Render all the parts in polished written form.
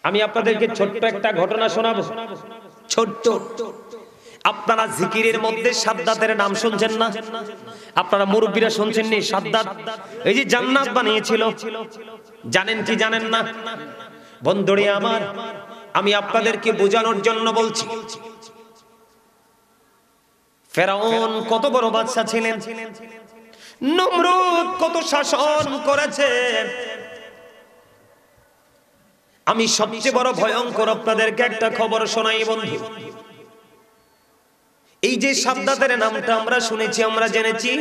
আমি আপনাদেরকে ছোট্ট একটা ঘটনা শোনাবো। ছোট্ট, আপনারা জিকিরের মধ্যে সাদ্দাতের নাম শুনছেন না? আপনারা মুরব্বীরা শুনছেন নি? সাদ্দাত এই যে জান্নাত বানিয়েছিল, জানেন কি জানেন না? বন্ধুরে আমার, আমি আপনাদেরকে বোঝানোর জন্য বলছি। ফেরাউন কত বড় বাদশা ছিলেন, নমরুদ কত শাসন করেছে। আমি সবচেয়ে বড় ভয়ঙ্কর আপনাদেরকে একটা খবর শোনাই বন্ধু। এই যে সাদ্দাতের নামটা আমরা শুনেছি, আমরা জেনেছি,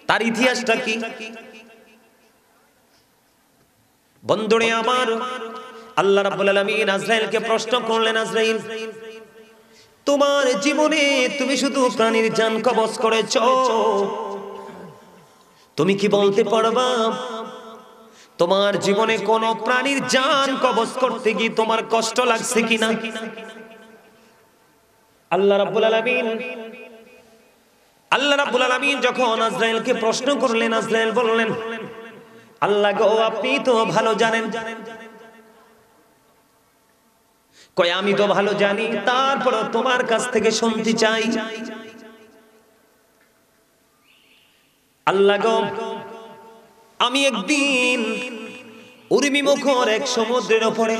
তার ইতিহাসটা কি? বন্ধুরে আমার, আল্লাহ রাব্বুল আলামিন আজরাইলকে প্রশ্ন করলেন, আজরাইল, তোমার জীবনে তুমি শুধু প্রাণীর জান কবজ করেছো, তুমি কি বলতে পারবা তোমার জীবনে কোন প্রাণীর জান কবজ করতে গিয়ে তোমার কষ্ট লাগছে কিনা? আল্লাহ রাব্বুল আলামিন যখন আজরাইলকে প্রশ্ন করলেন, আজরাইল বললেন, আল্লাহ গো, আপনি তো ভালো জানেন। কয়, আমি তো ভালো জানি, তারপর তোমার কাছ থেকে শুনতে চাই। আল্লাহ গো, আমি একদিন উর্মি মুখর এক সমুদ্রের উপরে,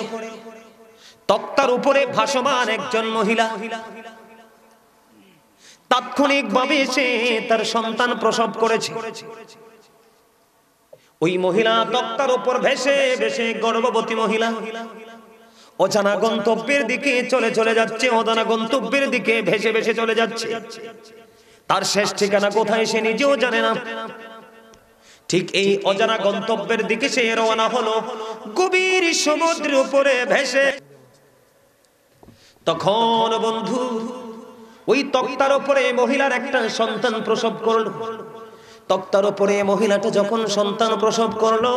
তক্তার উপরে ভাসমান একজন মহিলা তাৎক্ষণিকভাবে এসে তার সন্তান প্রসব করেছে। ওই মহিলা তক্তার উপর ভেসে ভেসে, গর্ভবতী মহিলা অজানা গন্তব্যের দিকে চলে যাচ্ছে, অজানা গন্তব্যের দিকে ভেসে ভেসে চলে যাচ্ছে। তার শেষ ঠিকানা কোথায় সে নিজেও জানে না। ঠিক এই অজানা গন্তব্যের দিকে সে রওনা হলো, গভীর সমুদ্রের উপরে ভেসে। তখন বন্ধু, ওই তক্তার উপরে মহিলার একটা সন্তান প্রসব করলো। তক্তার উপরে মহিলাটা যখন সন্তান প্রসব করলো,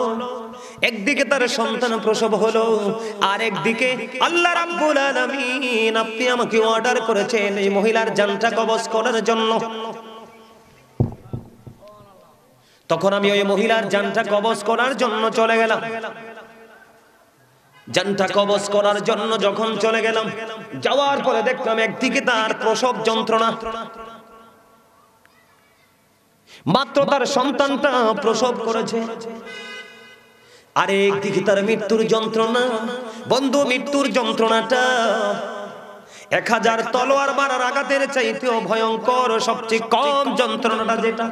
একদিকে তার সন্তান প্রসব হলো, আর একদিকে আল্লাহ রাব্বুল আলামিন আপনি আমাকে অর্ডার করেছেন এই মহিলার জানটা কবজ করার জন্য। তখন আমি ওই মহিলার জানটা কবজ করার জন্য চলে গেলাম। জানটা কবজ করার জন্য যখন চলে গেলাম, যাওয়ার পরে দেখলাম একদিকে তার প্রসব যন্ত্রণা, মাত্র তার সন্তানটা প্রসব করেছে, আর একদিকে তার মৃত্যুর যন্ত্রণা। বন্ধু, মৃত্যুর যন্ত্রণাটা 1000 তলোয়ার মারার আঘাতের চাইতেও ভয়ঙ্কর, সবচেয়ে কম যন্ত্রণাটা যেটা।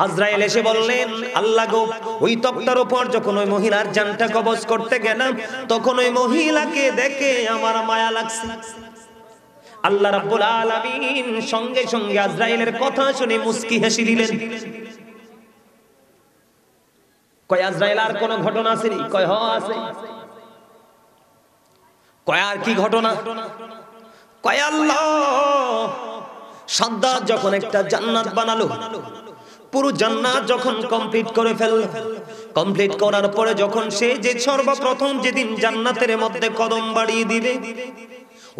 আজরাইল এসে বললেন, আল্লাহ গো, ওই তক্তার উপর যখন ওই মহিলার জানটা কবজ করতে গেলাম, তখন ওই মহিলাকে দেখে আমার মায়া লাগছে। আল্লাহ রাব্বুল আলামিন সঙ্গে সঙ্গে আজরাইলের কথা শুনে মুস্কি হেসে দিলেন। কয়, আজরাইল আর কোন ঘটনা আছে? কয়, হ আছে। কয়, আর কি ঘটনা? কয়, আল্লাহ সাদ্দাত যখন একটা জান্নাত বানালো, পুরো জান্নাত যখন কমপ্লিট করে ফেলল, কমপ্লিট করার পরে যখন সে যে সর্বপ্রথম যেদিন জান্নাতের মধ্যে কদম বাড়িয়ে দিবে,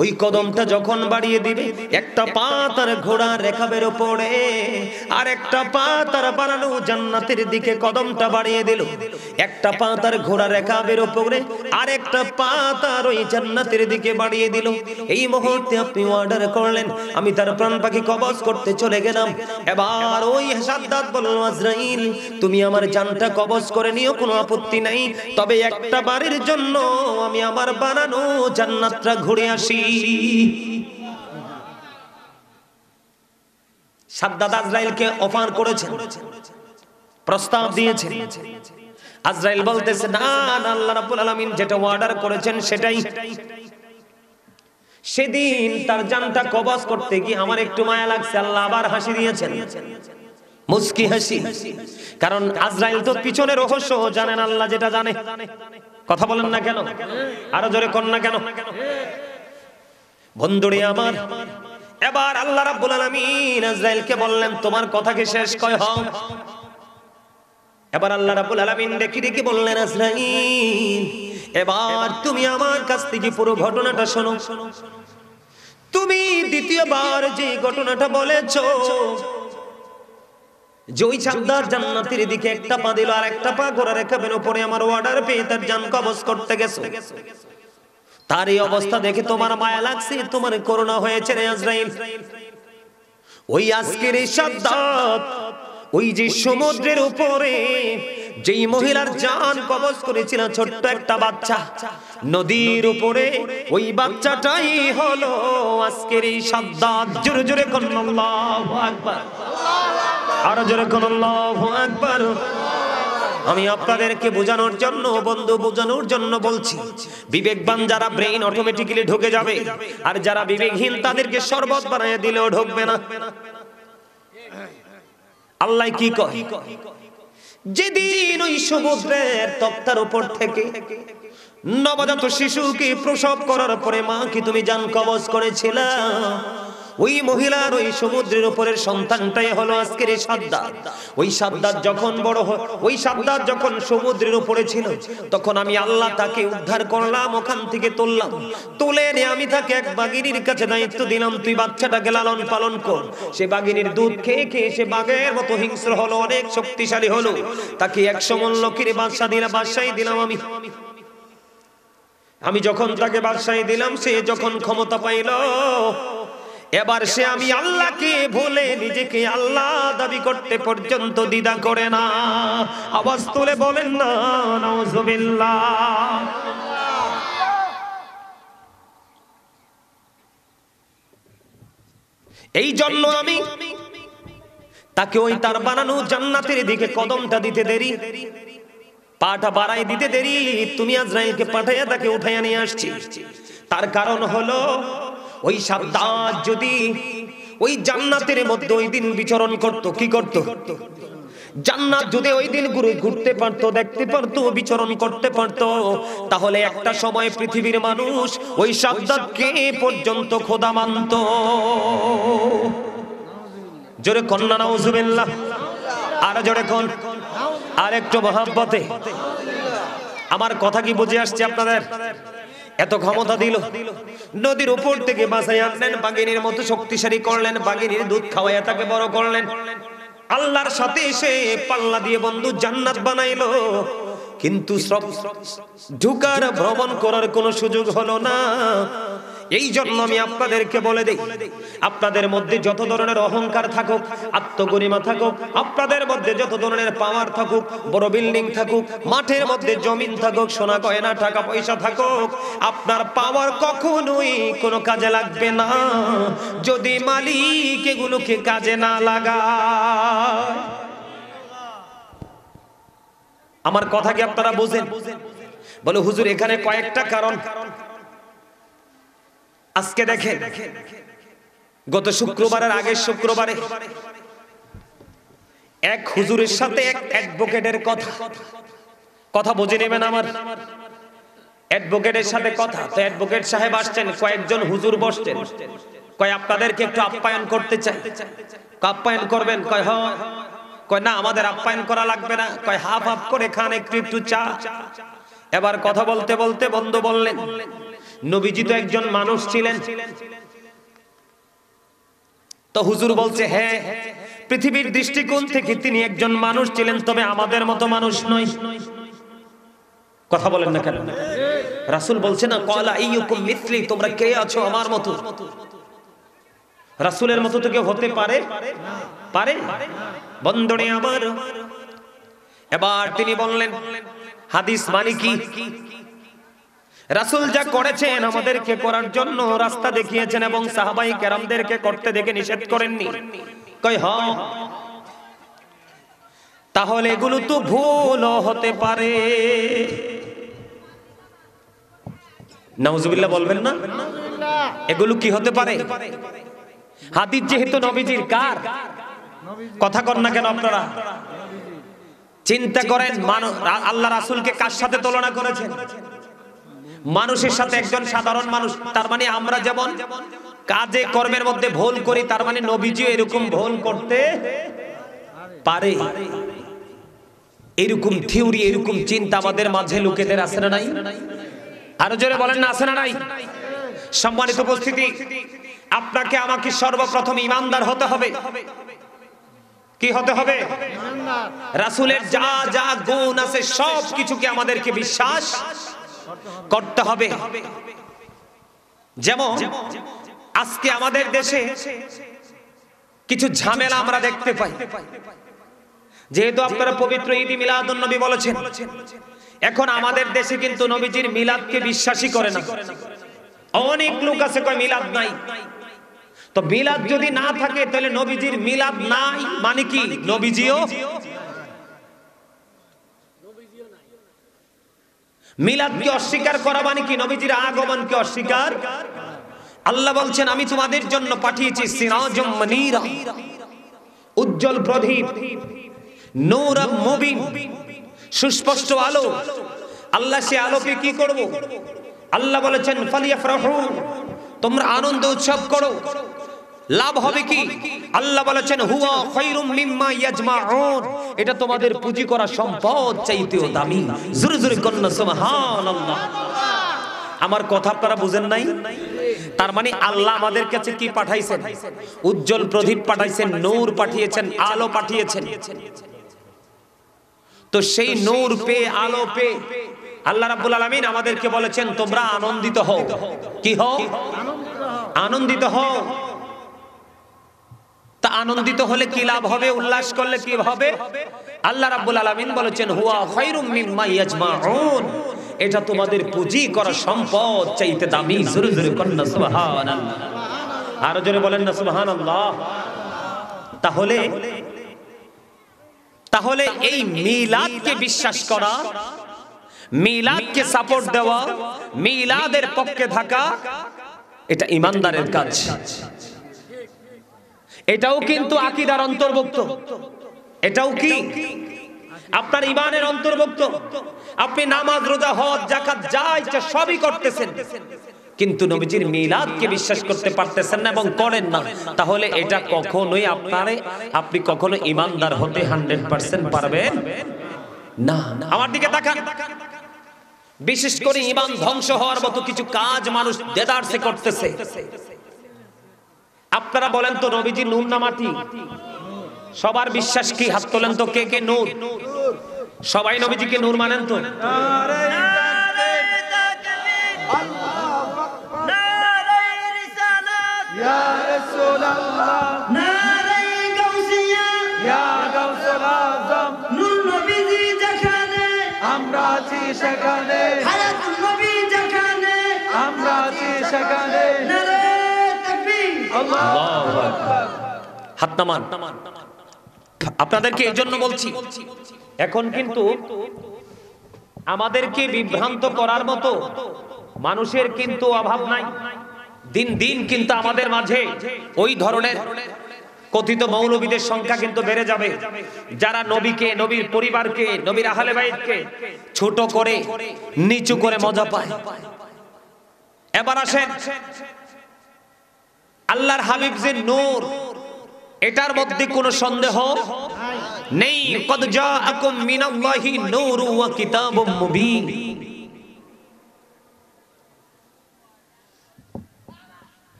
ওই কদমটা যখন বাড়িয়ে দিবে, একটা পা তার ঘোড়ার রেখাবের উপরে, আর একটা পা তার বাড়ানো জান্নাতের দিকে কদমটা বাড়িয়ে দিল। একটা পা তার ঘোড়ার রেখাবের উপরে, আর একটা পা তার ওই জান্নাতের দিকে বাড়িয়ে দিল। এই মুহূর্তে আপনি অর্ডার করলেন, আমি তার প্রাণ পাখি কবজ করতে চলে গেলাম। এবার ওই সাদ্দাত বলল, আজরাইল, তুমি আমার জানটা কবজ করে নিও, কোনো আপত্তি নাই, তবে একটা বারের জন্য আমি আমার বানানো জান্নাতটা ঘুরে আসি। সাদ্দাত আজরাইলকে অফার করেছেন, প্রস্তাব দিয়েছেন। আজরাইল বলতেছে, না না, আল্লাহ রাব্বুল আলামিন যেটা অর্ডার করেছেন সেটাই। সেদিন তার জানটা কবজ করতে গিয়ে আমার একটু মায়া লাগছে। আল্লাহ আবার হাসি দিয়েছেন, মুস্কি হাসি। কারণ আজরাইল তো পিছনে রহস্য জানেন, আল্লাহ যেটা জানে। কথা বলেন না কেন? আরো জোরে কর না কেন? বন্ধুরে আমার, এবার আল্লাহ রাব্বুল আলামিন আজরাইলকে বললেন, তোমার কথা কি শেষ? কয়, হ। এবার আল্লাহ রাব্বুল আলামিন দেখি দেখি বললেন, আজরাইল, এবার তুমি আমার কাছ থেকে পুরো ঘটনাটা শোনো। তুমি দ্বিতীয়বার যে ঘটনাটা বলেছো, যে ওই সাদ্দাত জান্নাতের দিকে একটা পা দিল আর একটা পা ঘোরা রেখাবেন উপরে আমার অর্ডার পেয়ে তার জান কবজ করতে গেছে। তার এই অবস্থা দেখে তোমার মায়া লাগছে, তোমার করুণা হয়েছে রে আজরাইল। ওই আজকের এই সাদ্দাত ওই যে সমুদ্রের উপরে যেই মহিলার জান কবজ করেছিল ছোট্ট একটা বাচ্চা, নদীর উপরে ওই বাচ্চাটাই হলো আজকের এই সাদ্দাত। জোরে জোরে কোন আল্লাহু আকবার, আরো জোরে কোন আল্লাহু আকবার। আমি আপনাদেরকে বোঝানোর জন্য বন্ধু বোঝানোর জন্য বলছি, বিবেকবান যারা ব্রেইন অটোমেটিক্যালি ঢুকে যাবে, আর যারা বিবেকহীন তাদেরকে শরবত বানিয়ে দিলেও ঢুকবে না। আল্লাহ কি কয়, যেদিন ওই সমুদ্রের তক্তার উপর থেকে নবজাত শিশুকে প্রসব করার পরে মা কি তুমি জান কবজ করেছিলা, ওই মহিলার ওই সমুদ্রের উপরের সন্তানটাই হলো আজকের এই সাদ্দাত। ওই সাদ্দাত যখন বড় হয়, ওই সাদ্দাত যখন সমুদ্রের উপরে ছিল, তখন আমি আল্লাহ তাকে উদ্ধার করলাম, ওখান থেকে তুললাম, তুলে এনে আমি তাকে এক বাঘিনীর কাছে দায়িত্ব দিলাম, তুই বাচ্চাটাকে লালন পালন কর। সে বাঘিনীর দুধ খেয়ে খেয়ে সে বাঘের মতো হিংস্র হলো, অনেক শক্তিশালী হলো। তাকে 100 মণ লোকের বাদশাহী দিলাম আমি যখন তাকে বাদশাহী দিলাম, সে যখন ক্ষমতা পাইল, এবার সে আমি আল্লাহকে ভুলে নিজেকে আল্লাহ দাবি করতে পর্যন্ত দ্বিধা করে না। আওয়াজ তুলে বলেন না নাউজুবিল্লাহ। এই জন্য আমি তাকে ওই তার বানানো জান্নাতের দিকে কদমটা দিতে দেরি, পাটা বাড়াই দিতে দেরি, তুমি আজরাইলকে পাঠাইয়া তাকে উঠাইয়া নিয়ে আসছি। তার কারণ হলো ওই সাদ্দাত যদি ওই জান্নাতের মধ্যে ওই দিন বিচরণ করত, কি করত, জান্নাত যদি ওই দিন ঘুরতে পারতো, দেখতে পারতো, বিচরণ করতে পারতো, তাহলে একটা সময় পৃথিবীর মানুষ ওই সাদ্দাতকে পর্যন্ত খোদা মানত। জোরে কন্যা নাউজুবিল্লাহ, আর জোরে কোন, আর একটু মহব্বতে। আমার কথা কি বুঝে আসছে আপনাদের? এত ক্ষমতা দিল, নদীর উপর থেকে বাঁচাই আনলেন, বাঘিনীর মতো শক্তিশালী করলেন, বাঘিনীর দুধ খাওয়াইয়া তাকে বড় করলেন, আল্লাহর সাথে এসে পাল্লা দিয়ে বন্ধু জান্নাত বানাইলো। কিন্তু ঢুকার ভ্রমণ করার কোনো সুযোগ হলো না। এই জন্য আমি আপনাদেরকে বলে দেই, আপনাদের মধ্যে যত ধরনের অহংকার থাকুক, আত্মগরিমা থাকুক, আপনাদের মধ্যে যত ধরনের পাওয়ার থাকুক, বড় বিল্ডিং থাকুক, মাঠের মধ্যে জমিন থাকুক, সোনা গয়না টাকা পয়সা থাকুক, আপনার পাওয়ার কখনোই কোনো কাজে লাগবে না যদি মালিক এগুলোকে কাজে না লাগায়। আমার কথা কি আপনারা বুঝেন? বলে হুজুর এখানে কয়েকটা কারণ। আজকে দেখেন, গত শুক্রবারের আগের শুক্রবারে এক হুজুরের সাথে এক অ্যাডভোকেটের কথা বুঝে নেবেন। আমার অ্যাডভোকেটের সাথে কথা, তো অ্যাডভোকেট সাহেব আসছেন, কয়েকজন হুজুর বসছেন, কয় আপনাদেরকে একটু আপ্যায়ন করতে চাই। আপ্যায়ন করবেন? কয় হ্যাঁ। কয় না, আমাদের আপ্যায়ন করা লাগবে না। কয় হাফ হাফ করে খান, একটু একটু চা। এবার কথা বলতে বলতে বন্ধু বললেন, নবীজি তো একজন মানুষ ছিলেন। তো হুজুর বলছে হ্যাঁ, পৃথিবীর দৃষ্টিকোণ থেকে তিনি একজন মানুষ ছিলেন, তবে আমাদের মতো মানুষ নয়। কথা বলেন না কেন? রাসূল বলছে না, ক্বালা আইয়ুকুম মিসলি, তোমরা কে আছো আমার মতো? রাসূলের মতো তো কেউ হতে পারে? পারে? বন্ধুরে আমার, এবার তিনি বললেন হাদিস মানে কি? রাসূল যা করেছেন আমাদেরকে করার জন্য রাস্তা দেখিয়েছেন এবং সাহাবায়ে কেরামদেরকে করতে দেখে নিষেধ করেননি। কয় হ্যাঁ, তাহলে এগুলো তো ভুলও হতে পারে। নাউজুবিল্লাহ বলবেন না? এগুলো কি হতে পারে? হাদিস যেহেতু নবীজির, কার কথা কর না কেন আপনারা? চিন্তা করেন, আল্লাহ রাসূলকে কার সাথে তুলনা করেছেন? মানুষের সাথে, একজন সাধারণ মানুষ। তার মানে আমরা যেমন কাজে কর্মের মধ্যে ভুল করি, তার মানে নবীজিও এরকম ভুল করতে পারে। এরকম থিওরি, এরকম চিন্তা আমাদের মাঝে লোকেদের আছে না নাই? আরো জোরে বলেন না, আছে না নাই? সম্মানিত উপস্থিতি, আপনাকে আমাকে সর্বপ্রথম ঈমানদার হতে হবে। কি হতে হবে? রাসূলের যা যা গুণ আছে সব কিছুকে আমাদেরকে বিশ্বাস করতে হবে। যেমন আজকে আমাদের দেশে কিছু ঝামেলা আমরা দেখতে পাই। যেহেতু আপনারা পবিত্র ঈদ মিলাদুন নবী বলেছেন, এখন আমাদের দেশে কিন্তু নবীজির মিলাদকে বিশ্বাসই করে না। অনেক লোক আছে কয় মিলাদ নাই। তো মিলাদ যদি না থাকে তাহলে নবীজির মিলাদ নাই মানে কি? নবীজিও মিলাদকে অস্বীকার করা মানে কি? নবীজির আগমনকে অস্বীকার। আল্লাহ বলছেন আমি তোমাদের জন্য পাঠিয়েছি সিরাজুম মুনীরা, উজ্জ্বল প্রদীপ, নূরুম মুবিন, সুস্পষ্ট আলো। আল্লাহ সে আলোকে কি করব? আল্লাহ বলেছেন ফালিয়াফরাহু, তোমরা আনন্দ উৎসব করো। লাভ হবে কি? আল্লাহ বলেছেন হুয়া খায়রুম মিম্মা ইয়াজমাউন, এটা তোমাদের পুঁজি করা সম্পদ চাইতেও দামি। জোরে জোরে কন্না সুবহানাল্লাহ। আমার কথা আপনারা বুঝেন নাই? তার মানে আল্লাহ আমাদের কাছে কি পাঠাইছেন? উজ্জ্বল প্রদীপ পাঠাইছেন, নূর পাঠিয়েছেন, আলো পাঠিয়েছেন। তো সেই নূর পেয়ে, আলো পেয়ে আল্লাহ রাব্বুল আলামিন আমাদেরকে বলেছেন তোমরা আনন্দিত হও। কি হও? আনন্দিত হও। তা আনন্দিত হলে কি লাভ হবে? উল্লাস করলে কি হবে? আল্লাহ রাব্বুল আলামিন বলেছেন হুয়া খায়রুম মিম্মা ইয়াজমাউন, এটা তোমাদের পুঁজি করা সম্পদ চাইতে দামি। জোরে জোরে কন্না সুবহানাল্লাহ। আরো জোরে বলেন না সুবহানাল্লাহ। তাহলে এই মিলাদকে বিশ্বাস করা, মিলাদকে সাপোর্ট দেওয়া, মিলাদের পক্ষে থাকা, এটা ঈমানদারের কাজ। এটাও কিন্তু আকীদার অন্তর্ভুক্ত। এটাও কি আপনার ঈমানের অন্তর্ভুক্ত। আপনি নামাজ, রোজা, হজ, যাকাত যা ইচ্ছা সবই করতেছেন, কিন্তু নবীজির মিলাদকে বিশ্বাস করতে পারতেছেন না এবং করেন না, তাহলে এটা কখনোই আপনি কখনো ঈমানদার হতে 100% পারবেন না। আমার দিকে তাকান। বিশেষ করে ঈমান ধ্বংস হওয়ার মতো কিছু কাজ মানুষ দেদারসে করতেছে। আপনারা বলেন তো নবীজি নূর না মাটি? সবার বিশ্বাস কি? হাত তোলেন তো কে কে নূর? সবাই নবীজিকে নূর মানেন তো? ইয়া রাসূলুল্লাহ, নারে গাউসিয়া, ইয়া গাউসুল আযম, নূর নবীজি যেখানে আমরা আছি সেখানে, হায়াতুন নবী যেখানে আমরা আছি সেখানে, নারে তাকবীর, আল্লাহু আকবার। হাত নামান। আপনাদেরকে এই জন্য বলছি, এখন কিন্তু আমাদেরকে বিভ্রান্ত করার মতো মানুষের কিন্তু অভাব নাই। দিন দিন কিন্তু আমাদের মাঝে ওই ধরনের কথিত মৌলবীদের সংখ্যা কিন্তু বেড়ে যাবে, যারা নবীকে, নবীর পরিবারকে, নবীর আহলে বাইতকে ছোট করে, নিচু করে মজা পায়। এবার আসেন, আল্লাহর হাবিব যে নূর, এটার মধ্যে কোনো সন্দেহ নেই। কদ জাআকুম মিনাল্লাহি নূরু ওয়া কিতাবুম মুবিন।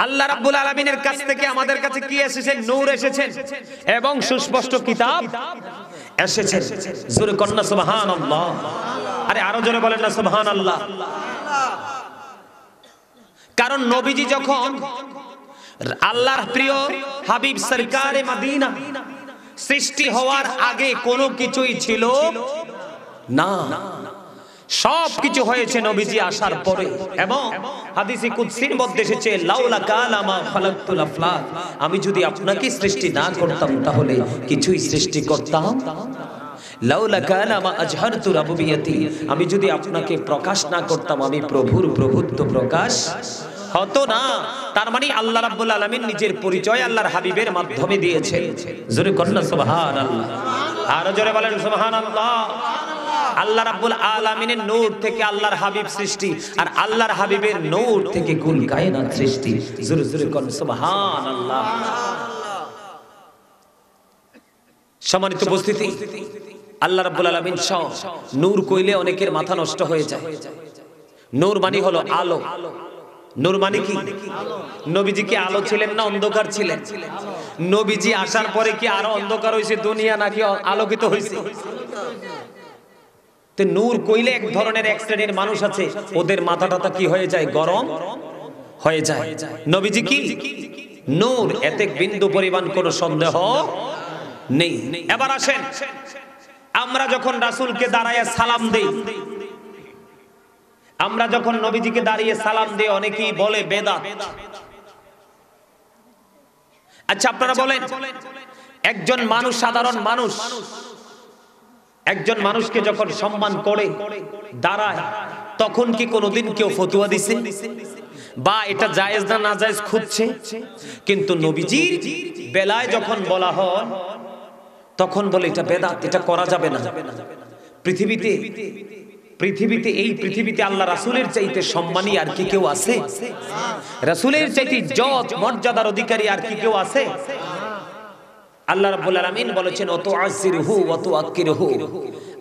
আল্লাহ রাব্বুল আলামিনের কাছ থেকে আমাদের কাছে কি এসেছে? নূর এসেছেন এবং সুস্পষ্ট কিতাব এসেছে। জোরে কন্না সুবহানাল্লাহ। আরে আরো জোরে বলেন না সুবহানাল্লাহ। কারণ নবীজি যখন আল্লাহর প্রিয় হাবিব সরকারে মদিনা, সৃষ্টি হওয়ার আগে কোনো কিছুই ছিল না, সব কিছু হয়েছে নবীজি আসার পরে। এবং হাদিসে কুদসির মধ্যে এসেছে লাউলা কালামা খালাকতুল আফলাক, আমি যদি আপনাকে সৃষ্টি না করতাম তাহলে কিছুই সৃষ্টি করতাম। লাউলা কালামা আজহারতু রাবুবিয়াতি, আমি যদি আপনাকে প্রকাশ না করতাম, আমি প্রভুর প্রভুত্ব প্রকাশ হতো না। তার মানে আল্লাহ রাব্বুল আলামিন নিজের পরিচয় আল্লাহর হাবিবের মাধ্যমে দিয়েছেন। জোরে কন্না সুবহানাল্লাহ। আর জোরে বলেন সুবহানাল্লাহ। আল্লাহ রাব্বুল আলামিনের নূর থেকে আল্লাহর হাবিব সৃষ্টি, আর আল্লাহর হাবিবের নূর থেকে কুল কায়নাত সৃষ্টি। জোরে জোরে কন্না সুবহানাল্লাহ। সম্মানিত উপস্থিতি, আল্লাহ রাব্বুল আলামিন সব নূর কইলে অনেকের মাথা নষ্ট হয়ে যায়। নূর মানে হলো আলো। নূর মানে কি? নবীজি কি আলো ছিলেন না অন্ধকার ছিলেন? নবীজি আসার পরে কি আরো অন্ধকার হয়েছে দুনিয়া নাকি আলোকিত হয়েছে? তো নূর কইলে এক ধরনের এক শ্রেণীর মানুষ আছে, ওদের মাথা টাথা কি হয়ে যায়, গরম হয়ে যায়। নবীজি কি নূর, এতে বিন্দু পরিমাণ কোনো সন্দেহ নেই। এবার আসেন, আমরা যখন রাসূলকে দাঁড়ায় সালাম দেই, আমরা যখন নবীজিকে দাঁড়িয়ে সালাম দেই, অনেকেই বলে বেদাত। আচ্ছা আপনারা বলেন, একজন মানুষ, সাধারণ মানুষ একজন মানুষকে যখন সম্মান করে দাঁড়ায়, তখন কি কোনোদিন কেউ ফতোয়া দিছে বা এটা জায়েজ না নাজায়েজ খুঁজছে? কিন্তু নবীজির বেলায় যখন বলা হয়, তখন বলে এটা বেদাত, এটা করা যাবে না। পৃথিবীতে এই পৃথিবীতে আল্লাহ রাসূলের চাইতে সম্মানী আর কি কেউ আছে? রাসূলের চাইতে ইজ্জত মর্যাদার অধিকারী আর কি কেউ আছে? আল্লাহ রাব্বুল আলামিন বলেছেন ওয়াতুআযিরহু ওয়াতুআক্কিরহু,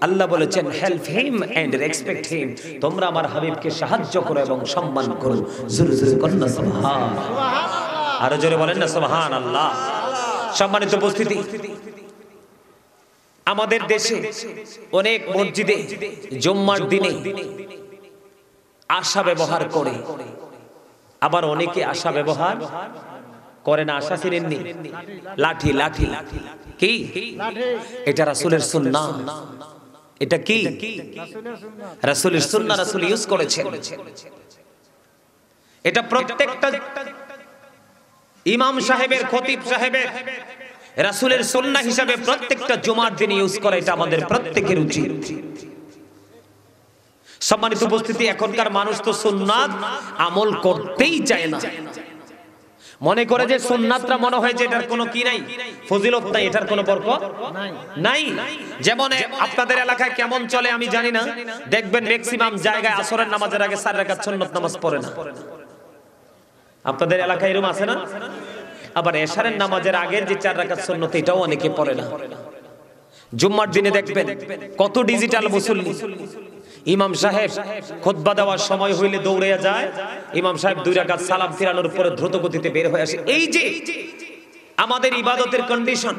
আল্লাহ বলেছেন help him and respect him, তোমরা আমার হাবিবকে সাহায্য করো এবং সম্মান করো। জোরে জোরে বলেন না সুবহানাল্লাহ, আরো জোরে বলেন না সুবহানাল্লাহ। সম্মানিত উপস্থিতি, আমাদের দেশে অনেক মসজিদে জুম্মার দিনে আশা ব্যবহার করে, আবার অনেকে আশা ব্যবহার করে না। আশা চিনেননি? লাঠি, লাঠি কি? এটা রাসূলের সুন্নাহ। এটা কি? রাসূলের সুন্নাহ, রাসূল ইউজ করেছেন। এটা প্রত্যেকটা ইমাম সাহেবের, খতিব সাহেবের রাসূলের সুন্নাহ হিসাবে প্রত্যেকটা জুমার দিনে ইউজ করা, এটা আমাদের প্রত্যেকের উচিত। সম্মানিত উপস্থিতি, এখনকার মানুষ তো সুন্নাত আমল করতেই চায় না, মনে করে যে সুন্নাতটা মনে হয় যে এটার কোনো কি নাই, ফজিলত নাই, এটার কোনো বরকত নাই। যেমন আপনাদের এলাকায় কেমন চলে আমি জানি না, দেখবেন ম্যাক্সিমাম জায়গায় আসরের নামাজের আগে 4 রাকাত সুন্নাত নামাজ পড়ে না। আপনাদের এলাকায় এরকম আছে না? আবার এশারের নামাজের আগের যে 4 রাকাত সুন্নাত, এটাও অনেকে পড়ে না। জুম্মার দিনে দেখবেন কত ডিজিটাল মুসল্লি, ইমাম সাহেব খুতবা দেওয়ার সময় হইলে দৌড়ে যায়, ইমাম সাহেব 2 রাকাত সালাম ফিরানোর পরে দ্রুত গতিতে বের হয়ে আসে। এই যে আমাদের ইবাদতের কন্ডিশন,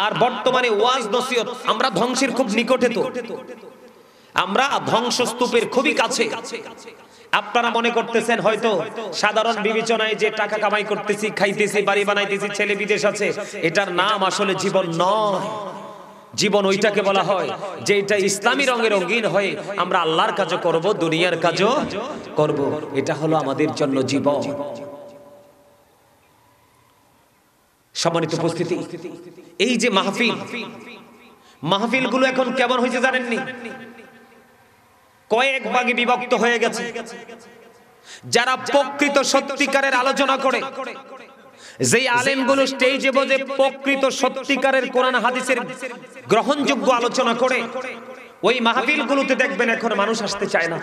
আর বর্তমানে ওয়াজ নসিহত, আমরা ধ্বংসের খুব নিকটে, তো আমরা ধ্বংসস্তূপের খুবই কাছে। আপনারা মনে করতেছেন হয়তো সাধারণ বিবেচনায় যে টাকা কামাই করতেছি, খাইতেছি, বাড়ি বানাইতেছি, ছেলে বিদেশ আছে, এটার নাম আসলে জীবন নয়। জীবন ওইটাকে বলা হয় যে এটা ইসলামী রঙে রঙিন হয়ে আমরা আল্লাহর কাজও করব, দুনিয়ার কাজও করব, এটা হলো আমাদের জন্য জীবন। সম্মানিত উপস্থিতি, এই যে মাহফিলগুলো এখন কেমন হয়েছে জানেননি? কয়েক ভাগে বিভক্ত হয়ে গেছে। যারা প্রকৃত সত্যিকারের আলোচনা করে, যেই আলেমগুলো স্টেজে বসে প্রকৃত সত্যিকারের কোরআন হাদিসের গ্রহণযোগ্য আলোচনা করে, ওই মাহফিলগুলোতে দেখবেন এখন মানুষ আসতে চায় না।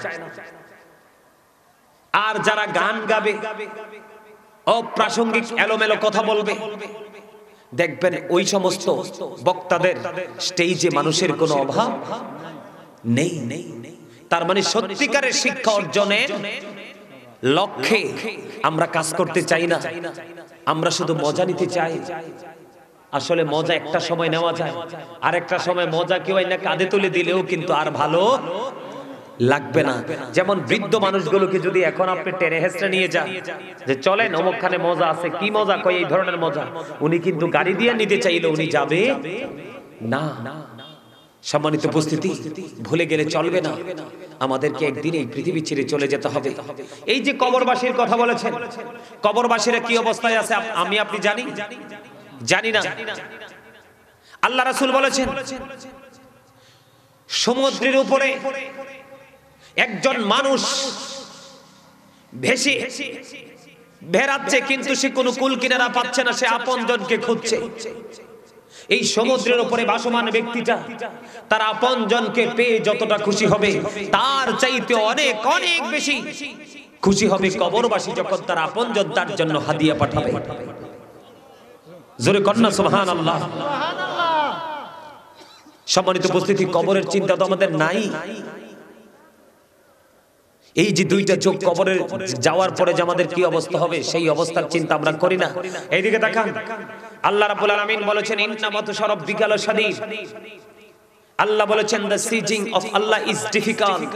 আর যারা গান গাবে, অপ্রাসঙ্গিক এলোমেলো কথা বলবে, দেখবেন ওই সমস্ত বক্তাদের স্টেজে মানুষের কোনো অভাব নেই। তার মানে সত্যিকারের শিক্ষা অর্জনের লক্ষ্যে আমরা কাজ করতে চাই না, আমরা শুধু মজা নিতে চাই। আসলে মজা একটা সময় নেওয়া যায়, আর একটা সময় মজা কেউ না কাঁধে তুলে দিলেও কিন্তু আর ভালো লাগবে না। যেমন বৃদ্ধ মানুষগুলোকে যদি এখন আপনি টেনে হেসড়ে নিয়ে যান যে চলেন অমুকখানে মজা আছে, কি মজা কই, এই ধরনের মজা, উনি কিন্তু গাড়ি দিয়ে নিতে চাইলে উনি যাবে না। সম্মানিত উপস্থিতি, ভুলে গেলে চলবে না, আমাদেরকে একদিন এই পৃথিবী ছেড়ে চলে যেতে হবে। এই যে কবরবাসীর কথা বলেছেন, কবরবাসীরা কি অবস্থায় আছে আমি আপনি জানি না। আল্লাহ রাসূল বলেছেন, সমুদ্রের উপরে একজন মানুষ ভেসে বেড়াচ্ছে, কিন্তু সে কোনো কুল কিনারা পাচ্ছে না, সে আপনজনকে খুঁজছে। এই সমুদ্রের উপরে ভাসমান ব্যক্তিটা তার আপনজনকে পেয়ে যতটা খুশি হবে, তার চাইতে অনেক অনেক বেশি খুশি হবে কবরবাসী যখন তার আপনজন তার জন্য হাদিয়া পাঠাবে। জোরে কন্যা সুবহানাল্লাহ। সম্মানিত উপস্থিতি, কবরের চিন্তা তো আমাদের নাই। এই যে দুইটা চোখ কবরে যাওয়ার পরে যে আমাদের কি অবস্থা হবে সেই অবস্থার চিন্তা আমরা করি না। এইদিকে তাকান, আল্লাহ রাব্বুল আলামিন বলেছেন ইন্না বাতশা রাব্বিকা লাশাদীদ। আল্লাহ বলেছেন the seizing of Allah is difficult.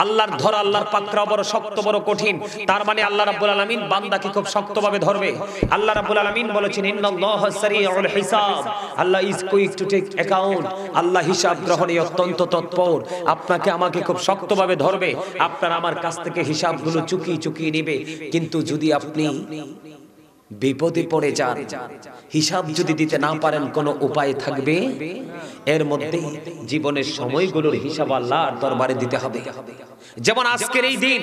আল্লাহর ধরা, আল্লাহর পাকড়াও বড় শক্ত, বড় কঠিন। তার মানে আল্লাহ রাব্বুল আলামিন বান্দাকে খুব শক্তভাবে ধরবে। আল্লাহ রাব্বুল আলামিন বলেছেন ইন্নাল্লাহা সারিউল হিসাব, Allah is quick to take account. Allah হিসাব গ্রহণে অত্যন্ত তৎপর। আপনাকে আমাকে খুব শক্তভাবে ধরবে, আপনার আমার কাছ থেকে হিসাবগুলো চুকিয়ে চুকিয়ে নেবে। কিন্তু যদি আপনি বিপদে পড়ে যান, হিসাব যদি দিতে না পারেন, কোনো উপায় থাকবে? এর মধ্যে জীবনের সময়গুলোর হিসাব আল্লাহর দরবারে দিতে হবে। যেমন আজকের এই দিন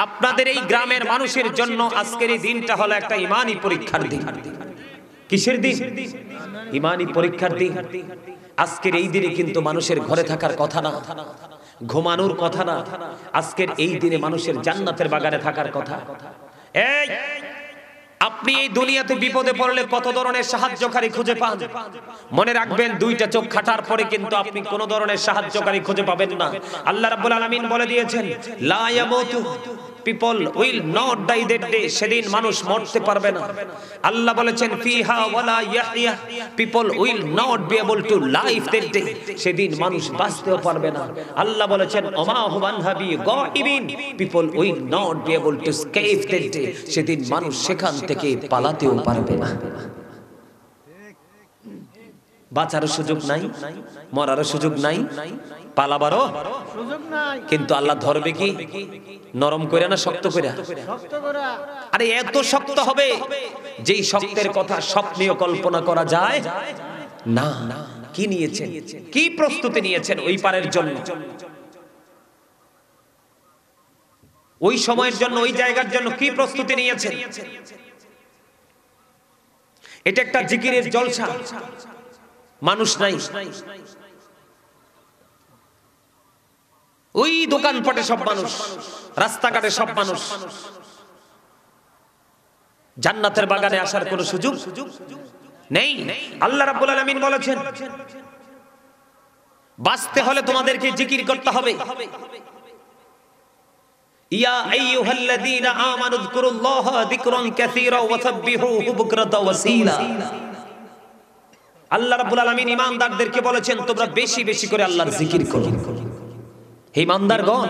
আপনাদের এই গ্রামের মানুষের জন্য আজকের এই দিনটা হলো একটা ঈমানি পরীক্ষার দিন। কিসের দিন? ঈমানি পরীক্ষার দিন। আজকের এই দিনে কিন্তু মানুষের ঘরে থাকার কথা না, ঘুমানোর কথা না। আজকের এই দিনে মানুষের জান্নাতের বাগানে থাকার কথা। এই আপনি এই দুনিয়াতে বিপদে পড়লে কত ধরনের সাহায্যকারী খুঁজে পান। মনে রাখবেন, দুইটা চোখ খাটার পরে কিন্তু আপনি কোন ধরনের সাহায্যকারী খুঁজে পাবেন না। আল্লাহ রাব্বুল আলামিন বলে দিয়েছেন লা ইয়ামুতু, people will not die that day, সেদিন মানুষ মরতে পারবে না। আল্লাহ বলেছেন ফিহা ওয়ালা ইয়াহইয়া, people will not be able to live that day, সেদিন মানুষ বাঁচতেও পারবে না। আল্লাহ বলেছেন ওমা হুবান হাবি গাইবিন, people will not be able to escape that day, সেদিন মানুষ সেখান থেকে পালাতেও পারবে না। বাঁচারও সুযোগ নাই, মরারও সুযোগ নাই, পালাবারও সুযোগ নাই। কিন্তু আল্লাহ ধরবে কি নরম কইরা না শক্ত কইরা? আরে এত শক্ত হবে যেই শক্তের কথা স্বপ্নেও কল্পনা করা যায় না। কি নিয়েছেন, কি প্রস্তুতি নিয়েছেন ওই পারের জন্য, ওই সময়ের জন্য, ওই জায়গার জন্য কি প্রস্তুতি নিয়েছেন? এটা একটা জিকিরের জলসা। মানুষ নাই, ওই দোকানপাটে সব মানুষ, রাস্তাঘাটে সব মানুষ। জান্নাতের বাগানে আসার কোনো সুযোগ নেই। আল্লাহ রাব্বুল আলামিন বলেছেন বাঁচতে হলে তোমাদেরকে জিকির করতে হবে। ইয়া আইয়ুহাল্লাযীনা আমানু যকুরুল্লাহা যিকরান কাসীরা ওয়া সাব্বিহুহু বুকরাতাও ওয়া আসীলা। আল্লাহ রাব্বুল আলামিন ঈমানদারদেরকে বলেছেন তোমরা বেশি বেশি করে আল্লাহর জিকির করো। হে ঈমানদারগণ,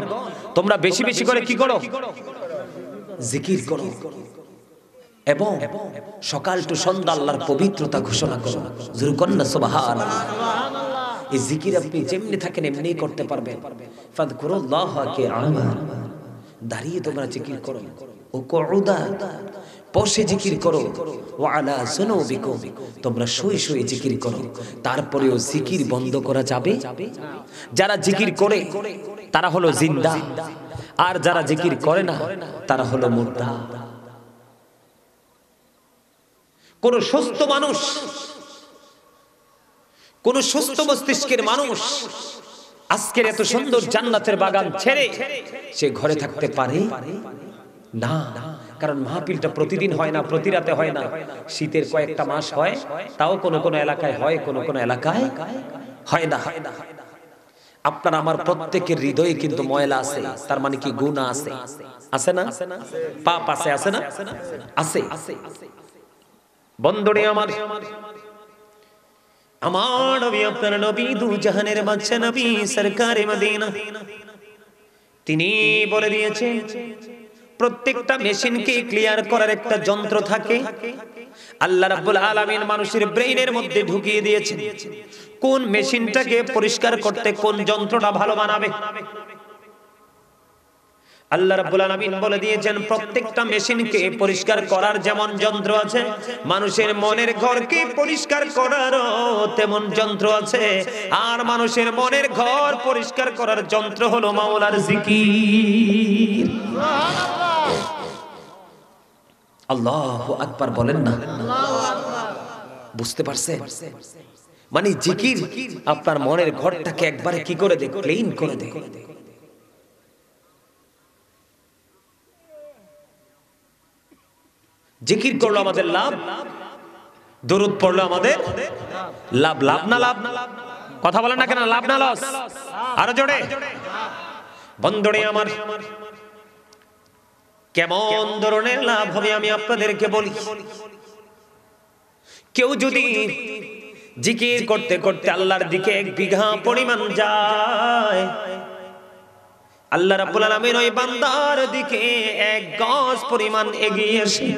তোমরা বেশি বেশি করে কি করো? জিকির করো। এবং সকাল টু সন্ধ্যা আল্লাহর পবিত্রতা ঘোষণা করো। জোরে কর না সুবহানাল্লাহ। এই জিকির আপনি যেমনি থাকেন এমনি করতে পারবেন। ফাযকুরুল্লাহা কিয়ামান, দাঁড়িয়ে তোমরা জিকির করো। ও কুউদা, বসে জিকির করো। ওয়া আলা যুনুবিকুম, তোমরা শুয়ে শুয়ে জিকির করো। তারপরেও জিকির বন্ধ করা যাবে? যারা জিকির করে তারা হলো জিন্দা, আর যারা জিকির করে না তারা হলো মুর্দা। কোন সুস্থ মানুষ, কোন সুস্থ মস্তিষ্কের মানুষ আজকের এত সুন্দর জান্নাতের বাগান ছেড়ে সে ঘরে থাকতে পারে না। কারণ মাহফিলটা প্রতিদিন হয় না, প্রতি রাতে হয় না, শীতের কয়েকটা মাস হয়, তাও কোন কোন এলাকায় হয়, কোন কোন এলাকায় হয় না। আপনার আমার প্রত্যেকের হৃদয়ে কিন্তু ময়লা আছে, তার মানে কি গুনাহ আছে? আছে না? পাপ আছে, আছে না? আছে। বন্ধুরে আমার, আমার নবী, আপনার নবী, দু জাহানের বাদশা নবী, সরকারে মদিনা, তিনি বলে দিয়েছেন প্রত্যেকটা মেশিনকে ক্লিয়ার করার একটা যন্ত্র থাকে। আল্লাহ রাব্বুল আলামিন মানুষের ব্রেইনের মধ্যে ঢুকিয়ে দিয়েছেন কোন মেশিনটাকে পরিষ্কার করতে কোন যন্ত্রটা ভালো বানাবে। আল্লাহ রাব্বুল আলামিন বলে দিয়েছেন প্রত্যেকটা মেশিনকে পরিষ্কার করার যেমন যন্ত্র আছে, মানুষের মনের ঘরকে পরিষ্কার করারও তেমন যন্ত্র আছে। আর মানুষের মনের ঘর পরিষ্কার করার যন্ত্র হলো মাওলার জিকির। আল্লাহু আকবার বলেন না? বুঝতে পারছেন? মানে জিকির আপনার মনের ঘরটাকে একবারে কি করে দেয়? ক্লিন করে দেয়। জিকির করলো আমাদের লাভ, দরুদ পড়লো আমাদের লাভ। লাভ না লাভ? কথা বলেন না কেন? লাভ না লস? আরো জোরে। বন্ধুরে আমার, কেমন ধরনের লাভ হবে আমি আপনাদেরকে বলি। কেউ যদি জিকির করতে করতে আল্লাহর দিকে 1 বিঘা পরিমাণ যায়, আল্লাহ রাব্বুল আলামিন ওই বান্দার দিকে 1 গজ পরিমাণ এগিয়ে আসে।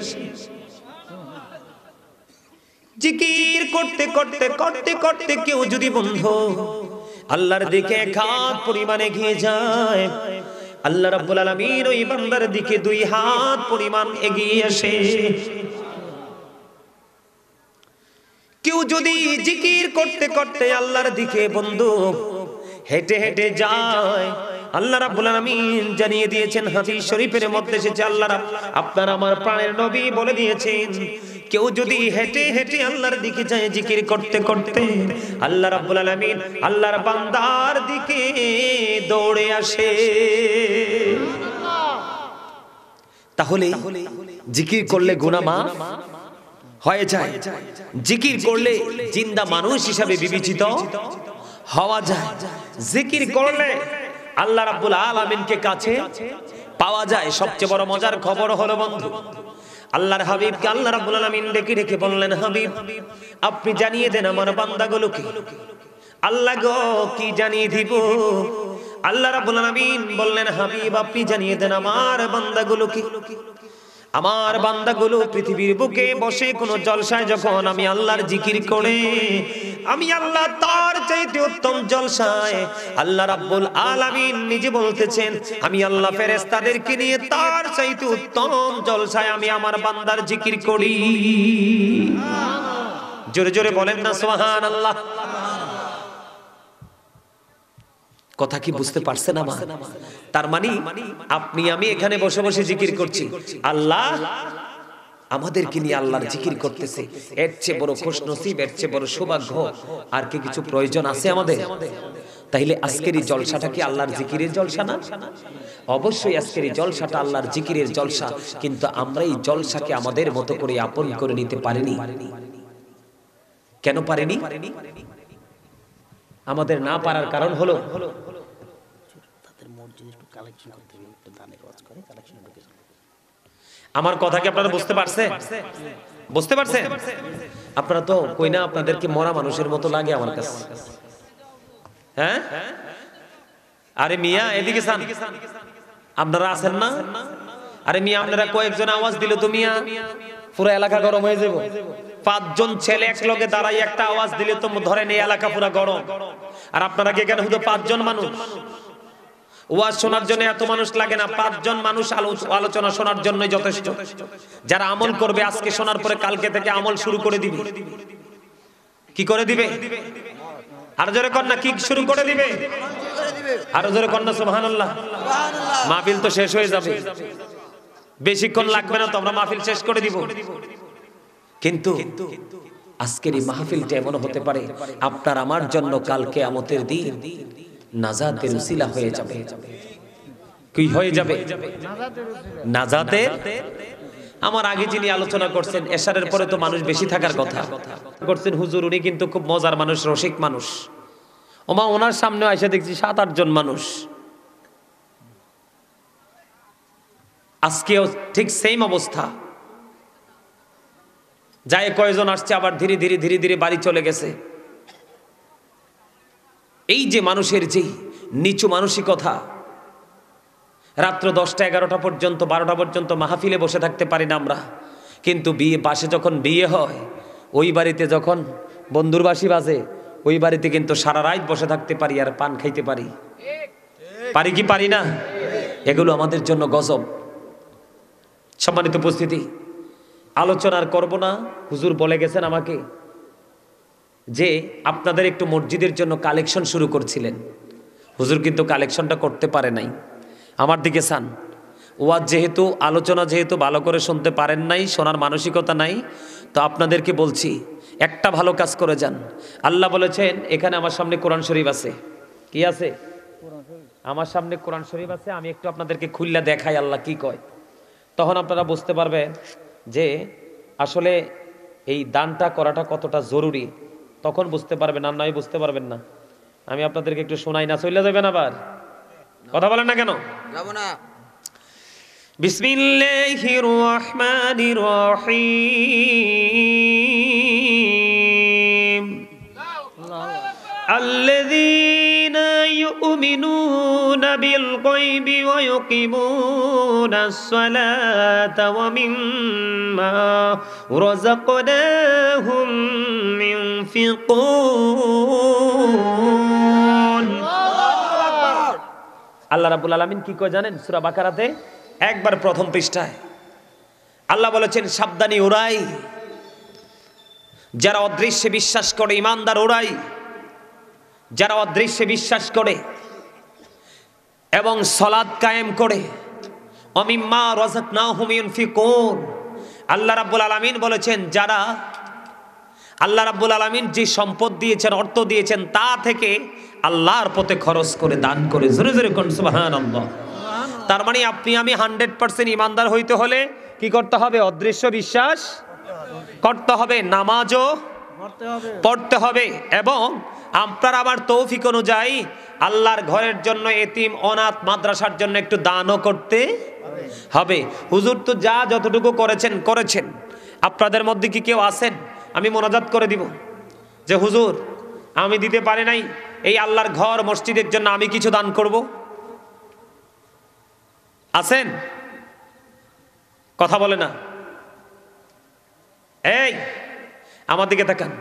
জিকির করতে করতে করতে করতে কেউ যদি বন্ধু আল্লাহর দিকে 1 হাত পরিমাণ এগিয়ে যায়, আল্লাহ রাব্বুল আলামিন ওই বান্দার দিকে 2 হাত পরিমাণ এগিয়ে আসে। কেউ যদি জিকির করতে করতে আল্লাহর দিকে বন্ধু হেঁটে হেঁটে যায়, আল্লাহ রাব্বুল আলামিন জানিয়ে দিয়েছেন, হাদিস শরীফের মধ্যে এসেছে, আল্লাহ আপনার আমার প্রাণের নবী বলে দিয়েছেন, কেউ যদি হেঁটে হেঁটে আল্লাহর দিকে যায় জিকির করতে করতে, আল্লাহ রাব্বুল আলামিন আল্লাহর বান্দার দিকে দৌড়ে আসে। তাহলে জিকির করলে গুনাহ মাফ হয়ে যায়, জিকির করলে জিন্দা মানুষ হিসাবে বিবেচিত হওয়া যায়, জিকির করলে আল্লাহ রাব্বুল আলামিনকে কাছে পাওয়া যায়। সবচেয়ে বড় মজার খবর হলো বন্ধু, আল্লাহর হাবিবকে আল্লাহ রাব্বুল আলামিন ডেকে ডেকে বললেন, হাবিব আপনি জানিয়ে দেন আমার বান্দাগুলোকে। আল্লাহ গো কি জানিয়ে দিব? আল্লাহ রাব্বুল আলামিন বললেন, হাবিব আপনি জানিয়ে দেন আমার বান্দাগুলোকে। আমার বান্দাগুলো পৃথিবীর বুকে বসে কোন জলসায় যখন আমি আল্লাহর জিকির করে, আমি আল্লাহ তার চাইতে উত্তম জলসায়, আল্লাহ রাব্বুল আলামিন নিজে বলতেছেন, আমি আল্লাহ ফেরেশতাদেরকে নিয়ে তার চাইতে উত্তম জলসায় আমি আমার বান্দার জিকির করি। জোরে জোরে বলেন না সুবহানাল্লাহ। কথা কি বুঝতে পারছেন আমার? তার মানে আপনি আমি এখানে বসে বসে জিকির করছি, আল্লাহ আমাদেরকে নিয়ে আল্লাহর জিকির করতেছে। এর চেয়ে বড় খুশনসিব, এর চেয়ে বড় সৌভাগ্য আর কি কিছু প্রয়োজন আছে আমাদের? তাইলে আজকের এই জলসাটা কি আল্লাহর জিকিরের জলসা না? অবশ্যই আজকের এই জলসাটা আল্লাহর জিকিরের জলসা, কিন্তু আমরা এই জলসাকে আমাদের মতো করে আপন করে নিতে পারিনি। কেন পারিনি? আমাদের না পারার কারণ হলো আমার কথা কি আপনারা বুঝতে পারছেন? বুঝতে পারছেন? আপনারা তো কই না আপনাদেরকে মরা মানুষের মতো লাগে আমার কাছে। হ্যাঁ, আরে মিয়া এদিকে যান, আপনারা আছেন না? আরে মিয়া আপনারা কয়েকজন আওয়াজ দিলে তো মিয়া পুরো এলাকা গরম হয়ে যাবে। 5 জন ছেলে এক লগে দাঁড়াই একটা আওয়াজ দিলে তো ধরেন এই এলাকা পুরো গরম। আর আপনারা কি এখানে শুধু 5 জন মানুষ? ওয়াজ শোনার জন্য এত মানুষ লাগে না, 5 জন মানুষ আলোচনা শোনার জন্যই যথেষ্ট। যারা আমল করবে আজকে শোনার পরে কালকে থেকে আমল শুরু করে দিবে। কি করে দিবে? আর জোরে কর না, কি শুরু করে দিবে? আর জোরে কর না সুবহানাল্লাহ। মাহফিল তো শেষ হয়ে যাবে, বেশিক্ষণ লাগবে না তো, আমরা মাহফিল শেষ করে দিব। কিন্তু আজকের এই মাহফিলটা এমন হতে পারে আপনার আমার জন্য কাল কিয়ামতের দিন নাজাতের উসিলা হয়ে যাবে। কি হয়ে যাবে? নাজাতের। আমার আগে যিনি আলোচনা করছেন এশারের পরে তো মানুষ বেশি থাকার কথা করছেন হুজুর, উনি কিন্তু খুব মজার মানুষ, রসিক মানুষ। ওমা ওনার সামনে এসে দেখছি 7-8 জন মানুষ। আজকেও ঠিক সেম অবস্থা। যায় কয়জন আসছে, আবার ধীরে ধীরে ধীরে ধীরে বাড়ি চলে গেছে। এই যে মানুষের যে নিচু মানসিকতা, রাত্র 10টা 11টা পর্যন্ত 12টা পর্যন্ত মাহফিলে বসে থাকতে পারি না আমরা, কিন্তু বিয়ে পাশে যখন বিয়ে হয় ওই বাড়িতে যখন বন্ধুর বাঁশি বাজে ওই বাড়িতে কিন্তু সারা রাত বসে থাকতে পারি আর পান খাইতে পারি। পারি কি পারি না? এগুলো আমাদের জন্য গজব। সম্মানিত উপস্থিতি, আলোচনার করব না, হুজুর বলে গেছেন আমাকে যে আপনাদের একটু মসজিদের জন্য কালেকশন শুরু করছিলেন। হুজুর কিন্তু কালেকশনটা করতে পারে নাই। আমার দিকে চান, ওয়াজ যেহেতু আলোচনা যেহেতু ভালো করে শুনতে পারেন নাই, শোনার মানসিকতা নাই, তো আপনাদেরকে বলছি একটা ভালো কাজ করে যান। আল্লাহ বলেছেন এখানে আমার সামনে কোরআন শরীফ আছে। কি আছে? আমার সামনে কোরআন শরীফ আছে। আমি একটু আপনাদেরকে খুললা দেখাই আল্লাহ কি কয়, তখন আপনারা বুঝতে পারবেন যে আসলে এই দানটা করাটা কতটা জরুরি। তখন বুঝতে পারবেন, আর নয় বুঝতে পারবেন না। আমি আপনাদেরকে একটু শোনাই না, চলে যাবেন আবার। কথা বলেন না কেন? যাব না। বিসমিল্লাহির রহমানির রহিম। আল্লাযীনা ইউমিনুনা বিল গায়বি ওয়া ইউকিমুনাস সালাতা ওয়া মিম্মা রাযাকনাহুম ইউনফিকুন। আল্লাহ রাব্বুল আলামিন কি কয় জানেন? সূরা বাকারাতে একবার প্রথম পৃষ্ঠায় আল্লাহ বলেছেন, সাবধানী ওরাই যারা অদৃশ্যে বিশ্বাস করে, ঈমানদার ওরাই যারা অদৃশ্যে বিশ্বাস করে এবং সালাত কায়েম করে। অমিম্মা রাযাকনাহুম ইউনফিকুন। আল্লাহ রাব্বুল আলামিন বলেছেন, যারা আল্লাহ রাব্বুল আলামিন যে সম্পদ দিয়েছেন, অর্থ দিয়েছেন, তা থেকে আল্লাহর পথে খরচ করে, দান করে। জোরে জোরে কোন সুবহানাল্লাহ। তার মানে আপনি আমি 100% ঈমানদার হইতে হলে কি করতে হবে? অদৃশ্য বিশ্বাস করতে হবে, নামাজও পড়তে হবে, এবং আপনার আবার তৌফিক অনুযায়ী আল্লাহর ঘরের জন্য, এতিম অনাথ মাদ্রাসার জন্য একটু দানও করতে হবে। হুজুর তো যা যতটুকু করেছেন। আপনাদের মধ্যে কি কেউ আছেন আমি মোনাজাত করে দিব যে হুজুর আমি দিতে পারি নাই, এই আল্লাহর ঘর মসজিদের জন্য আমি কিছু দান করব? আছেন? কথা বলে না। এই আমার দিকে তাকান।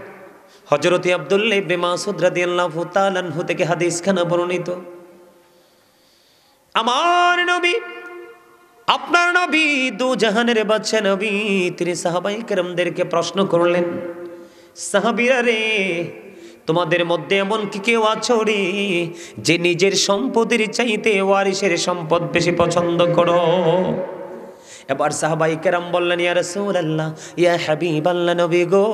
হযরত আব্দুল্লাহ ইবনে মাসউদ রাদিয়াল্লাহু তাআলা আনহু থেকে হাদিস খানা বর্ণিত, আমার নবী, আপনার নবী, দু জাহানের বাদশা নবী, তিনি সাহাবায়ে কেরামদেরকে প্রশ্ন করলেন, সাহাবীরা রে, তোমাদের মধ্যে এমন কি কেউ আছো রে যে নিজের সম্পদের চাইতে ওয়ারিসের সম্পদ বেশি পছন্দ করো? এবার সাহাবায়ে কেরাম বললেন, ইয়া রাসূলুল্লাহ, ইয়া হাবিবাল্লাহ, নবী গো,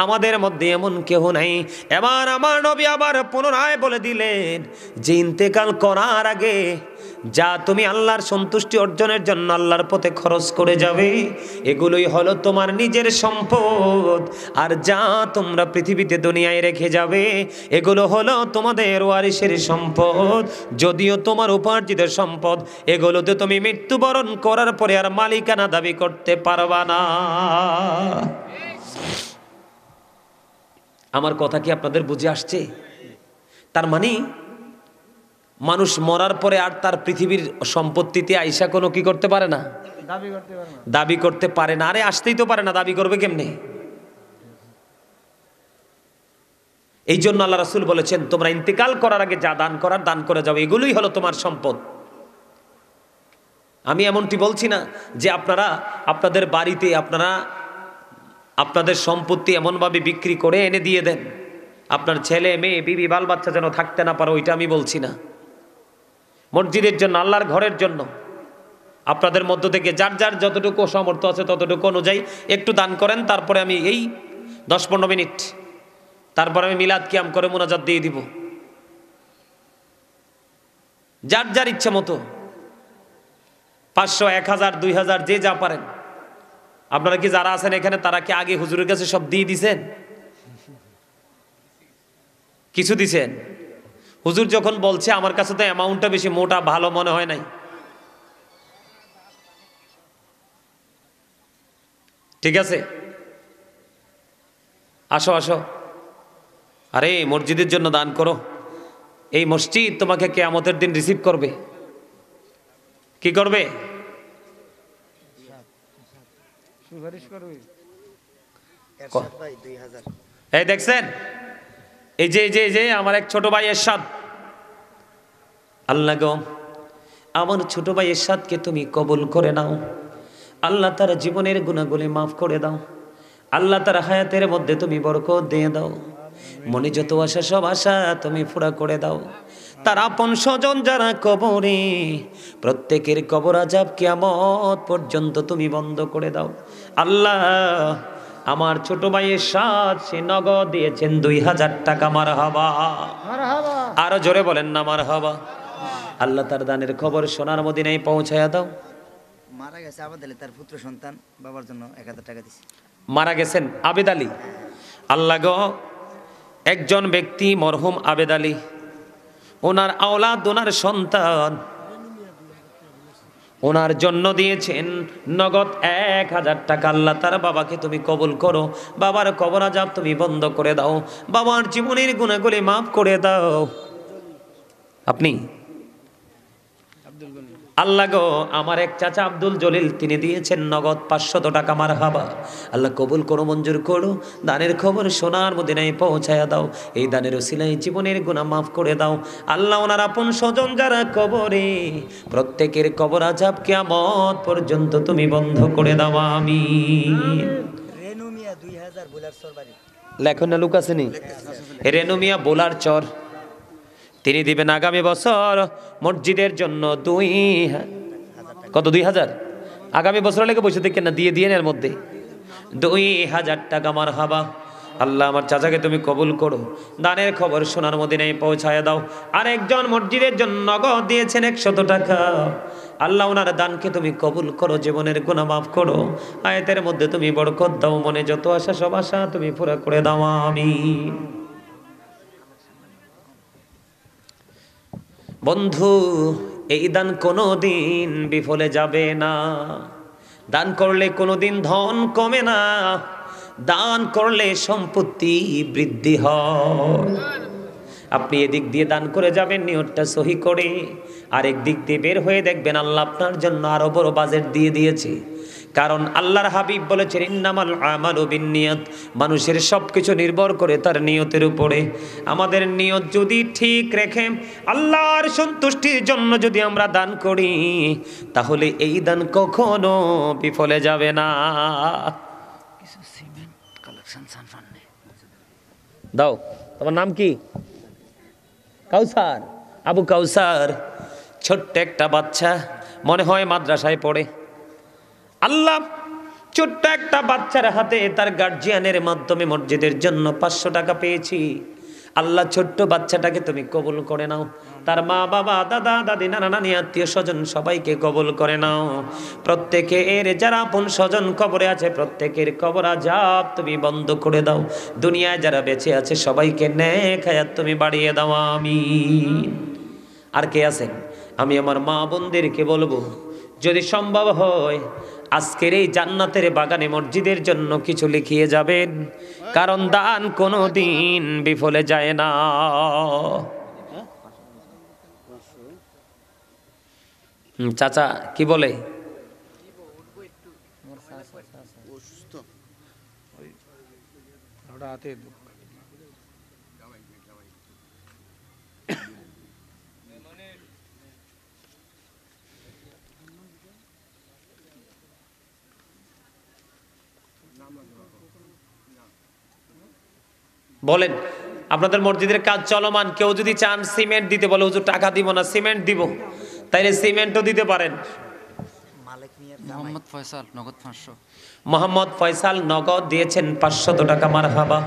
আমাদের মধ্যে এমন কেউ নাই। এবার আমার নবী আবার পুনরায় বলে দিলেন যে ইন্তেকাল করার আগে যা তুমি আল্লাহর সন্তুষ্টি অর্জনের জন্য আল্লাহর পথে খরচ করে যাবে, এগুলোই হলো তোমার নিজের সম্পদ। আর যা তোমরা পৃথিবীতে দুনিয়ায় রেখে যাবে, এগুলো হলো তোমাদের ওয়ারিসের সম্পদ। যদিও তোমার উপার্জিত সম্পদ, এগুলোতে তুমি মৃত্যুবরণ করার পরে আর মালিকানা দাবি করতে পারবা না। আমার কথা কি আপনাদের বুঝে আসছে? তার মানে মানুষ মরার পরে আর তার পৃথিবীর সম্পত্তিতে আইসা কোনো কি করতে পারে না, দাবি করতে পারে না। আরে আসতেই তো পারে না, দাবি করবে কেমনে? এই জন্য আল্লাহ রাসূল বলেছেন, তোমরা ইন্তেকাল করার আগে যা দান করার দান করে যাও, এগুলোই হলো তোমার সম্পদ। আমি এমনটি বলছি না যে আপনারা আপনাদের বাড়িতে আপনাদের সম্পত্তি এমনভাবে বিক্রি করে এনে দিয়ে দেন, আপনার ছেলে মেয়ে বিবি বাল বাচ্চা যেন থাকতে না পারে, ওইটা আমি বলছি না। মসজিদের জন্য, আল্লাহর ঘরের জন্য আপনাদের মধ্য থেকে যার যার যতটুকু সামর্থ্য আছে ততটুকু অনুযায়ী একটু দান করেন। তারপরে আমি এই 10-15 মিনিট তারপরে আমি মিলাদ কিয়াম করে মোনাজাত দিয়ে দিব। যার যার ইচ্ছা মতো 500, 1000, 2000 যে যা পারেন। আপনারা কি যারা আছেন এখানে তারা কি আগে হুজুরের কাছে সব দিয়ে দিছেন? কিছু দিছেন? হুজুর যখন বলছে আমার কাছে তো অ্যামাউন্টটা বেশি মোটা ভালো মনে হয় নাই। ঠিক আছে, আসো আসো। আরে মসজিদের জন্য দান করো, এই মসজিদ তোমাকে কিয়ামতের দিন রিসিভ করবে। কি করবে? এই দেখছেন, এই যে আমার এক ছোট ভাই এরশাদ, আল্লাহ গো আমার ছোট ভাই এরশাদকে তুমি কবুল করে নাও। আল্লাহ তার জীবনের গুনাহগুলি মাফ করে দাও। আল্লাহ তার হায়াতের মধ্যে তুমি বরকত দিয়ে দাও। মনে যত আশা সব আশা তুমি পুরা করে দাও। তার আপন স্বজন যারা কবরে, প্রত্যেকের কবর আযাব কিয়ামত পর্যন্ত তুমি বন্ধ করে দাও। আল্লাহ আমার ছোট ভাইয়ের সাথ সে নগদ দিয়েছেন 2000 টাকা। মারহাবা, আরো জোরে বলেন না মারহাবা। আল্লাহ তার দানের খবর সোনার মদিনায় পৌঁছায়া দাও। মারা গেছে আবেদ আলী, তার পুত্র সন্তান বাবার জন্য 1000 টাকা দিছে। মারা গেছেন আবেদ আলী। আল্লাহ গো একজন ব্যক্তি মরহুম আবেদ আলী, ওনার আওলাদ, ওনার সন্তান ওনার জন্য দিয়েছেন নগদ 1000 টাকা। আল্লাহ তার বাবাকে তুমি কবুল করো, বাবার কবর আযাব তুমি বন্ধ করে দাও, বাবার জীবনের গুনাহগুলি মাফ করে দাও। আপনি আল্লাহ গো, আমার এক চাচা আব্দুল জলিল তিনি দিয়েছেন নগদ 500 টাকা। মারহাবা, আল্লাহ কবুল করো, মঞ্জুর করো, দানের খবর সোনার মদিনায় পৌঁছায়া দাও। এই দানের উসিলায় জীবনের গুনাহ মাফ করে দাও। আল্লাহ ওনার আপন স্বজন যারা কবরে, প্রত্যেকের কবর আযাব কিয়ামত পর্যন্ত তুমি বন্ধ করে দাও, আমিন। রেনু মিয়া 2000 বোলার সরবারি লেখন না লুক আসেনি, রেনু মিয়া বোলার চর, তিনি দিবেন আগামী বছর মসজিদের জন্য 2000 আগামী বছর লেগে বসে দেখেন না, দিয়ে এর মধ্যে 2000 টাকা। মারহাবা, আল্লাহ আমার চাচাকে তুমি কবুল করো, দানের খবর সোনার মদিনায় পৌঁছায় দাও। আরেকজন মসজিদের জন্য নগদ দিয়েছেন 100 টাকা। আল্লাহ ওনার দানকে তুমি কবুল করো, জীবনের গুনাহ মাফ করো, আয়াতের মধ্যে তুমি বরকত দাও, মনে যত আশা সব আশা তুমি পুরা করে দাও, আমিন। বন্ধু, এই দান কোনোদিন বিফলে যাবে না। দান করলে কোনোদিন ধন কমে না, দান করলে সম্পত্তি বৃদ্ধি হয়। আপনি এদিক দিয়ে দান করে যাবেন নিয়তটা সহি করে, আরেক দিক দিয়ে বের হয়ে দেখবেন আল্লাহ আপনার জন্য আরো বড় বাজেট দিয়ে দিয়েছে। কারণ আল্লাহর হাবিব বলেছেন ইন্নামাল আমালু বিন্নিয়াত, মানুষের সবকিছু নির্ভর করে তার নিয়তের উপরে। আমাদের নিয়ত যদি ঠিক রেখে আল্লাহর সন্তুষ্টির জন্য যদি আমরা দান করি, তাহলে এই দান কখনো বিফলে যাবে না। কিছু সিমেন্ট কালেকশন সানফানে দাও, তোমার নাম কি? কাউসার, আবু কাউসার। ছোট্ট একটা বাচ্চা, মনে হয় মাদ্রাসায় পড়ে। আল্লাহ ছোট্ট একটা বাচ্চার হাতে তার গার্জিয়ানের মাধ্যমে মসজিদের জন্য 500 টাকা পেয়েছি। আল্লাহ ছোট্ট বাচ্চাটাকে তুমি কবুল করে নাও, তার মা বাবা দাদা দাদি নানা নানি আত্মীয় স্বজন সবাইকে কবুল করে নাও। প্রত্যেকের যারা আপন স্বজন কবরে আছে প্রত্যেকের কবর আযাব তুমি বন্ধ করে দাও। দুনিয়ায় যারা বেঁচে আছে সবাইকে নেক হায়াত তুমি বাড়িয়ে দাও, আমিন। আর কে আছেন? আমি আমার মা বোনদেরকে বলবো, যদি সম্ভব হয় আজকের এই জান্নাতের বাগানে মসজিদের জন্য কিছু লিখিয়ে যাবেন, কারণ দান কোনো দিন বিফলে যায় না। চাচা কি বলে? বলেন, আপনাদের মসজিদের কাজ চলমান, কেউ যদি চান সিমেন্ট দিতে, বলে হুজুর টাকা দিব না সিমেন্ট দিব, তাইলে সিমেন্টও দিতে পারেন। মোহাম্মদ ফয়সাল নগদ 500। মোহাম্মদ ফয়সাল নগদ দিয়েছেন 500 টাকা। মারহাবা।